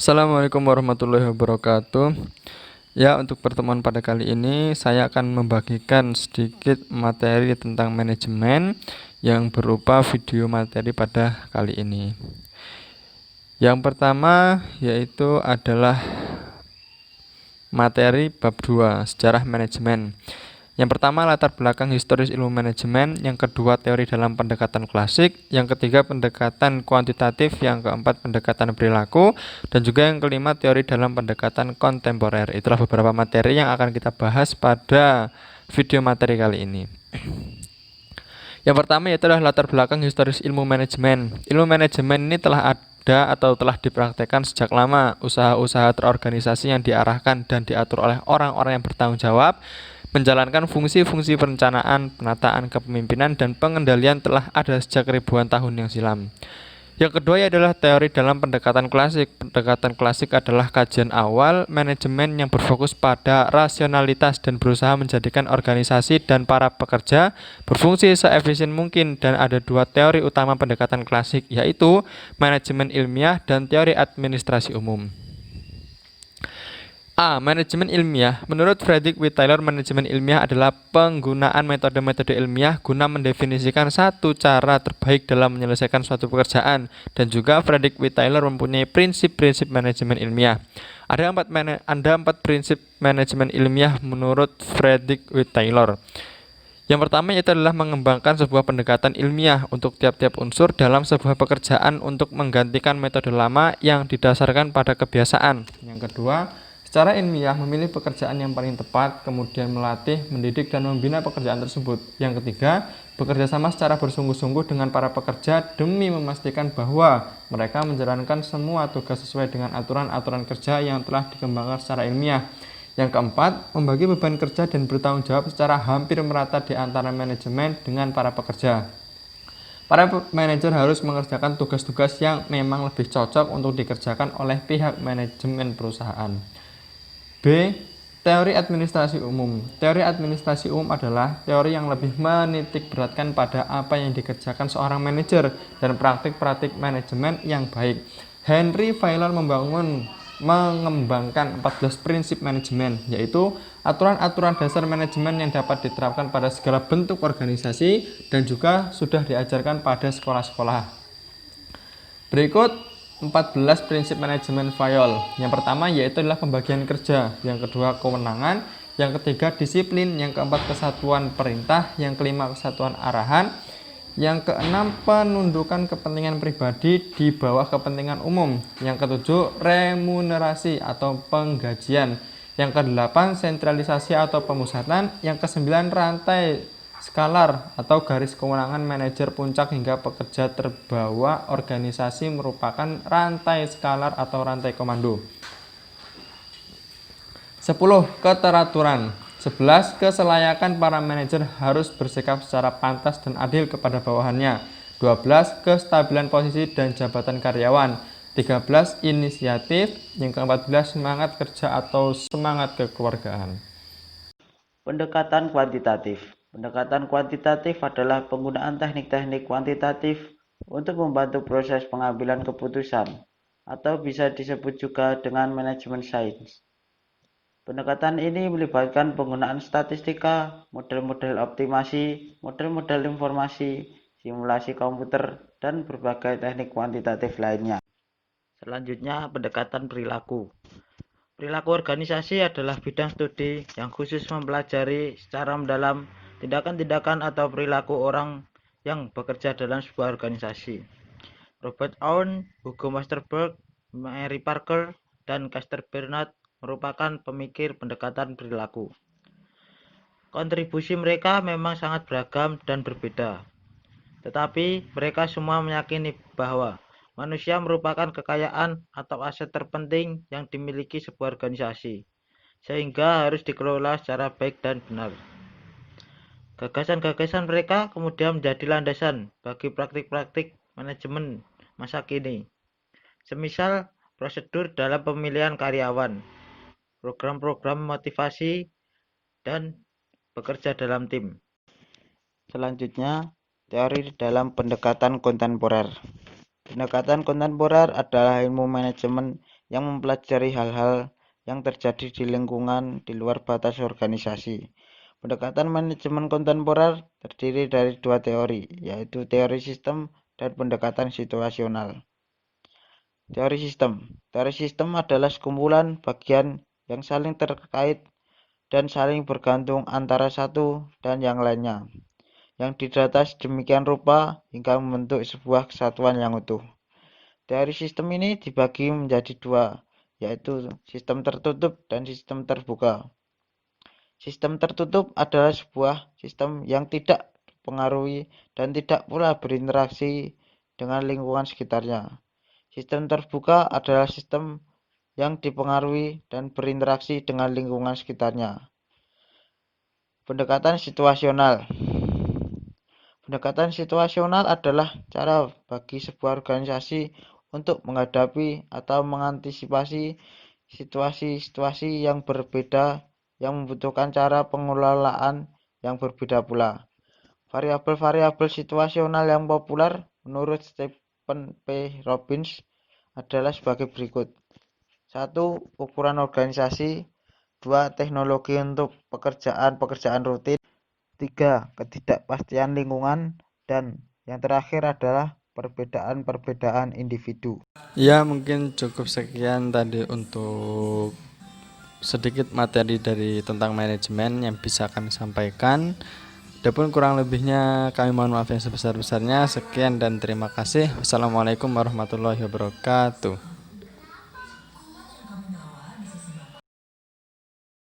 Assalamualaikum warahmatullahi wabarakatuh. Ya, untuk pertemuan pada kali ini saya akan membagikan sedikit materi tentang manajemen yang berupa video materi pada kali ini. Yang pertama yaitu adalah materi bab 2, sejarah manajemen. Yang pertama latar belakang historis ilmu manajemen, yang kedua teori dalam pendekatan klasik, yang ketiga pendekatan kuantitatif, yang keempat pendekatan perilaku, dan juga yang kelima teori dalam pendekatan kontemporer. Itulah beberapa materi yang akan kita bahas pada video materi kali ini. Yang pertama yaitu adalah latar belakang historis ilmu manajemen. Ilmu manajemen ini telah ada atau telah dipraktekkan sejak lama. Usaha-usaha terorganisasi yang diarahkan dan diatur oleh orang-orang yang bertanggung jawab menjalankan fungsi-fungsi perencanaan, penataan, kepemimpinan, dan pengendalian telah ada sejak ribuan tahun yang silam. Yang kedua adalah teori dalam pendekatan klasik. Pendekatan klasik adalah kajian awal manajemen yang berfokus pada rasionalitas dan berusaha menjadikan organisasi dan para pekerja berfungsi seefisien mungkin, dan ada dua teori utama pendekatan klasik, yaitu manajemen ilmiah dan teori administrasi umum. A. Manajemen ilmiah. Menurut Frederick W. Taylor, manajemen ilmiah adalah penggunaan metode-metode ilmiah guna mendefinisikan satu cara terbaik dalam menyelesaikan suatu pekerjaan. Dan juga Frederick W. Taylor mempunyai prinsip-prinsip manajemen ilmiah. Ada empat prinsip manajemen ilmiah menurut Frederick W. Taylor. Yang pertama yaitu adalah mengembangkan sebuah pendekatan ilmiah untuk tiap-tiap unsur dalam sebuah pekerjaan untuk menggantikan metode lama yang didasarkan pada kebiasaan. Yang kedua, secara ilmiah memilih pekerjaan yang paling tepat, kemudian melatih, mendidik, dan membina pekerjaan tersebut. Yang ketiga, bekerja sama secara bersungguh-sungguh dengan para pekerja demi memastikan bahwa mereka menjalankan semua tugas sesuai dengan aturan-aturan kerja yang telah dikembangkan secara ilmiah. Yang keempat, membagi beban kerja dan bertanggung jawab secara hampir merata di antara manajemen dengan para pekerja. Para manajer harus mengerjakan tugas-tugas yang memang lebih cocok untuk dikerjakan oleh pihak manajemen perusahaan. B. Teori administrasi umum. Teori administrasi umum adalah teori yang lebih menitik beratkan pada apa yang dikerjakan seorang manajer dan praktik-praktik manajemen yang baik. Henry Fayol mengembangkan 14 prinsip manajemen, yaitu aturan-aturan dasar manajemen yang dapat diterapkan pada segala bentuk organisasi dan juga sudah diajarkan pada sekolah-sekolah. Berikut 14 prinsip manajemen Fayol. Yang pertama yaitu adalah pembagian kerja, yang kedua kewenangan, yang ketiga disiplin, yang keempat kesatuan perintah, yang kelima kesatuan arahan, yang keenam penundukan kepentingan pribadi di bawah kepentingan umum, yang ketujuh remunerasi atau penggajian, yang kedelapan sentralisasi atau pemusatan, yang kesembilan rantai skalar atau garis kewenangan manajer puncak hingga pekerja terbawah organisasi merupakan rantai skalar atau rantai komando. 10. Keteraturan. 11. Keselayakan para manajer harus bersikap secara pantas dan adil kepada bawahannya. 12. Kestabilan posisi dan jabatan karyawan. 13. Inisiatif. Yang ke-14 semangat kerja atau semangat kekeluargaan. Pendekatan kuantitatif. Pendekatan kuantitatif adalah penggunaan teknik-teknik kuantitatif untuk membantu proses pengambilan keputusan, atau bisa disebut juga dengan manajemen sains. Pendekatan ini melibatkan penggunaan statistika, model-model optimasi, model-model informasi, simulasi komputer, dan berbagai teknik kuantitatif lainnya. Selanjutnya, pendekatan perilaku. Perilaku organisasi adalah bidang studi yang khusus mempelajari secara mendalam tindakan-tindakan atau perilaku orang yang bekerja dalam sebuah organisasi. Robert Owen, Hugo Masterberg, Mary Parker, dan Caster Bernard merupakan pemikir pendekatan perilaku. Kontribusi mereka memang sangat beragam dan berbeda, tetapi mereka semua meyakini bahwa manusia merupakan kekayaan atau aset terpenting yang dimiliki sebuah organisasi, sehingga harus dikelola secara baik dan benar. Gagasan-gagasan mereka kemudian menjadi landasan bagi praktik-praktik manajemen masa kini, semisal prosedur dalam pemilihan karyawan, program-program motivasi, dan bekerja dalam tim. Selanjutnya, teori dalam pendekatan kontemporer. Pendekatan kontemporer adalah ilmu manajemen yang mempelajari hal-hal yang terjadi di lingkungan di luar batas organisasi. Pendekatan manajemen kontemporer terdiri dari dua teori, yaitu teori sistem dan pendekatan situasional. Teori sistem. Teori sistem adalah sekumpulan bagian yang saling terkait dan saling bergantung antara satu dan yang lainnya, yang didata sedemikian rupa hingga membentuk sebuah kesatuan yang utuh. Teori sistem ini dibagi menjadi dua, yaitu sistem tertutup dan sistem terbuka. Sistem tertutup adalah sebuah sistem yang tidak dipengaruhi dan tidak pula berinteraksi dengan lingkungan sekitarnya. Sistem terbuka adalah sistem yang dipengaruhi dan berinteraksi dengan lingkungan sekitarnya. Pendekatan situasional. Pendekatan situasional adalah cara bagi sebuah organisasi untuk menghadapi atau mengantisipasi situasi-situasi yang berbeda yang membutuhkan cara pengelolaan yang berbeda pula. Variabel-variabel situasional yang populer menurut Stephen P. Robbins adalah sebagai berikut. 1. Ukuran organisasi. 2. Teknologi untuk pekerjaan-pekerjaan rutin. 3. Ketidakpastian lingkungan. Dan yang terakhir adalah perbedaan-perbedaan individu. Ya, mungkin cukup sekian tadi untuk sedikit materi dari tentang manajemen yang bisa kami sampaikan. Adapun kurang lebihnya kami mohon maaf yang sebesar-besarnya. Sekian dan terima kasih. Wassalamualaikum warahmatullahi wabarakatuh.